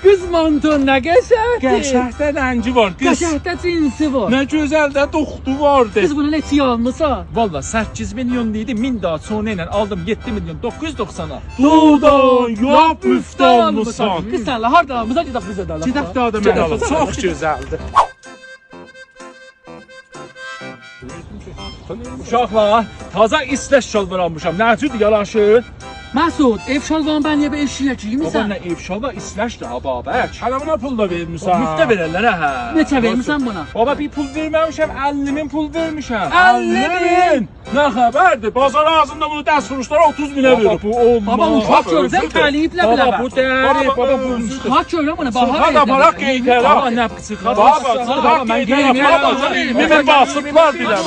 Qız manton nə qəşəngdir. Qəşəhdə rəngi var. Qəşəngdə cinsi var. Nə gözəl də doxdu vardı. Qız bunu neçə almısan? Valla 8 milyon idi, 1000 daha sonra ilə aldım 7 milyon 990'a. Doğudan yap müftə almısan. Qız sənlə harda almısan? Gedək bizə də. Gedək daha da mən alım. Çox gözəldir. Uşaqlar, taza İsveç şalvar almışam. Nə cürdür yaraşır? Məsud, ev şalvarını mən niyə eşiyə Baba giymisən? nə ev şalvar İsveçdir ha babək. Hələmənə pul da vermisən. Müftə verərlər hə. Neçə vermisən buna? Baba bir pul verməmişəm, 50 min pul vermişəm. 50.000. Nə xəbərdir? Bazar ağzında bunu dərs vuruşlara 30 minə Baba verir. bu olmaz. Baba uşaq görsən təliyiblə bilə. Baba bu dəri, baba bu Xaç görəm bunu baha Sıxad aparaq qeytərə. Baba nə çıxar? Baba, sıxad mən qeytərə. geyimə Baba, 20 min basıblar bilə.